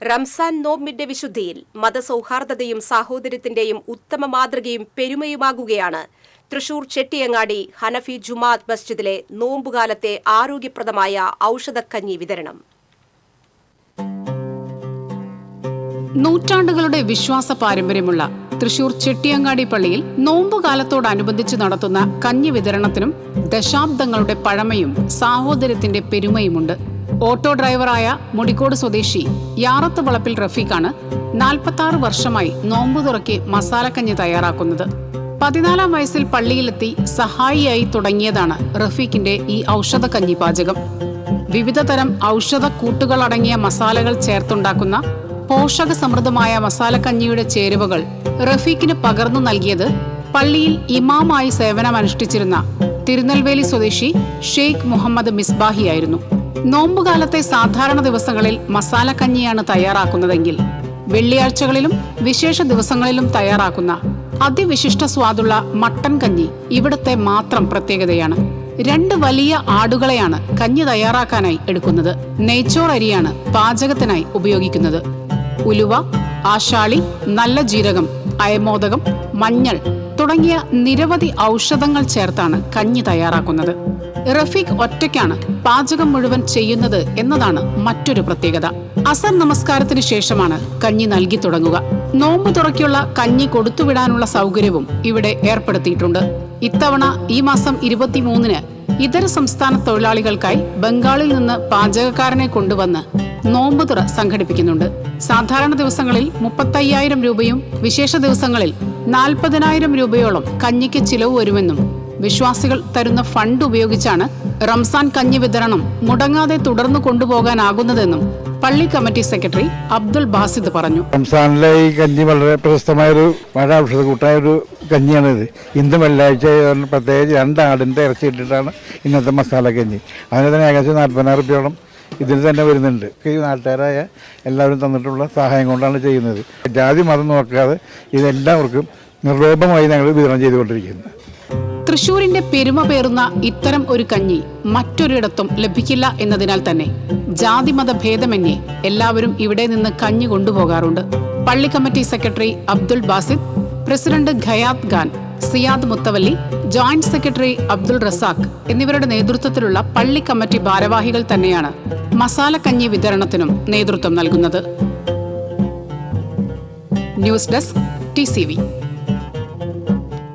റംസാൻ നോമ്പിന്റെ വിശുദ്ധിയിൽ മതസൗഹാർദ്ദതയും സാഹോദര്യത്തിന്റെയും ഉത്തമ മാതൃകയും പെരുമയുമാകുകയാണ് തൃശൂർ ചെട്ടിയങ്ങാടി ഹനഫി ജുമാഅത്ത് മസ്ജിദിലെ നോമ്പുകാലത്തെ ആരോഗ്യപ്രദമായ ഔഷധക്കഞ്ഞി വിതരണം. നൂറ്റാണ്ടുകളുടെ വിശ്വാസ പാരമ്പര്യമുള്ള തൃശൂർ ചെട്ടിയങ്ങാടി പള്ളിയിൽ നോമ്പുകാലത്തോടനുബന്ധിച്ച് നടത്തുന്ന കഞ്ഞി വിതരണത്തിനും ദശാബ്ദങ്ങളുടെ പഴമയും സാഹോദര്യത്തിന്റെ പെരുമയുമുണ്ട്. ഓട്ടോ ഡ്രൈവറായ മുടിക്കോട് സ്വദേശി യാറത്ത് വളപ്പിൽ റഫീഖാണ് 46 വർഷമായി നോമ്പു തുറക്കി മസാലക്കഞ്ഞി തയ്യാറാക്കുന്നത്. 14-ാം വയസ്സിൽ പള്ളിയിലെത്തി സഹായിയായി തുടങ്ങിയതാണ് റഫീഖിന്റെ ഈ ഔഷധക്കഞ്ഞി പാചകം. വിവിധ തരം ഔഷധ കൂട്ടുകളടങ്ങിയ മസാലകൾ ചേർത്തുണ്ടാക്കുന്ന പോഷക സമൃദ്ധമായ മസാലക്കഞ്ഞിയുടെ ചേരുവകൾ റഫീഖിന് പകർന്നു നൽകിയത് പള്ളിയിൽ ഇമാമായി സേവനമനുഷ്ഠിച്ചിരുന്ന തിരുനെൽവേലി സ്വദേശി ഷെയ്ഖ് മുഹമ്മദ് മിസ്ബാഹിയായിരുന്നു. നോമ്പുകാലത്തെ സാധാരണ ദിവസങ്ങളിൽ മസാലക്കഞ്ഞിയാണ് തയ്യാറാക്കുന്നതെങ്കിൽ വെള്ളിയാഴ്ചകളിലും വിശേഷ ദിവസങ്ങളിലും തയ്യാറാക്കുന്ന അതിവിശിഷ്ട സ്വാദുള്ള മട്ടൻ കഞ്ഞി ഇവിടുത്തെ മാത്രം പ്രത്യേകതയാണ്. 2 വലിയ ആടുകളെയാണ് കഞ്ഞി തയ്യാറാക്കാനായി എടുക്കുന്നത്. നെയ്ച്ചോർ അരിയാണ് പാചകത്തിനായി ഉപയോഗിക്കുന്നത്. ഉലുവ, ആശാളി, നല്ല ജീരകം, അയമോദകം, മഞ്ഞൾ തുടങ്ങിയ നിരവധി ഔഷധങ്ങൾ ചേർത്താണ് കഞ്ഞി തയ്യാറാക്കുന്നത്. റഫീഖ് ഒറ്റയ്ക്കാണ് പാചകം മുഴുവൻ ചെയ്യുന്നത് എന്നതാണ് മറ്റൊരു പ്രത്യേകത. അസർ നമസ്കാരത്തിന് ശേഷമാണ് കഞ്ഞി നൽകി തുടങ്ങുക. നോമ്പ് തുറയ്ക്കുള്ള കഞ്ഞി കൊടുത്തുവിടാനുള്ള സൗകര്യവും ഇവിടെ ഏർപ്പെടുത്തിയിട്ടുണ്ട്. ഇത്തവണ ഈ മാസം 23-ന് ഇതര സംസ്ഥാന തൊഴിലാളികൾക്കായി ബംഗാളിൽ നിന്ന് പാചകക്കാരനെ കൊണ്ടുവന്ന് നോമ്പുതുറ സംഘടിപ്പിക്കുന്നുണ്ട്. സാധാരണ ദിവസങ്ങളിൽ 35,000 രൂപയും വിശേഷ ദിവസങ്ങളിൽ 40,000 രൂപയോളം കഞ്ഞിക്ക് ചിലവ് വരുമെന്നും വിശ്വാസികൾ തരുന്ന ഫണ്ട് ഉപയോഗിച്ചാണ് റംസാൻ കഞ്ഞി വിതരണം മുടങ്ങാതെ തുടർന്നു കൊണ്ടുപോകാനാകുന്നതെന്നും പള്ളി കമ്മിറ്റി സെക്രട്ടറി അബ്ദുൾ ബാസിദ് പറഞ്ഞു. റംസാനിലെ ഈ കഞ്ഞി വളരെ പ്രശസ്തമായൊരു മഴ ഔഷധ കൂട്ടായൊരു കഞ്ഞിയാണിത്. ഇന്ന് വെള്ളിയാഴ്ച പ്രത്യേകിച്ച് 2 ആടിൻ്റെ ഇറച്ചി ഇട്ടിട്ടാണ് ഇന്നത്തെ മസാല കഞ്ഞി. അതിന് തന്നെ ഏകദേശം 40,000 രൂപയോളം ഇതിൽ തന്നെ വരുന്നുണ്ട്. ഈ നാട്ടുകാരായ എല്ലാവരും തന്നിട്ടുള്ള സഹായം കൊണ്ടാണ് ചെയ്യുന്നത്. ജാതി മതം നോക്കാതെ ഇതെല്ലാവർക്കും നിർലോഭമായി ഞങ്ങൾ വിതരണം ചെയ്തുകൊണ്ടിരിക്കുന്നത്. തൃശൂരിന്റെ പെരുമ പേറുന്ന ഇത്തരം ഒരു കഞ്ഞി മറ്റൊരിടത്തും ലഭിക്കില്ല എന്നതിനാൽ തന്നെ ജാതിമത ഭേദമന്യേ എല്ലാവരും ഇവിടെ നിന്ന് കഞ്ഞി കൊണ്ടുപോകാറുണ്ട്. പള്ളി committee secretary Abdul Basid, president Khayat Khan, Siyad മുത്തവല്ലി, ജോയിന്റ് സെക്രട്ടറി അബ്ദുൾ റസാഖ് എന്നിവരുടെ നേതൃത്വത്തിലുള്ള പള്ളി കമ്മിറ്റി ഭാരവാഹികൾ തന്നെയാണ് മസാലക്കഞ്ഞി വിതരണത്തിനും നേതൃത്വം നൽകുന്നത്. News desk TCV.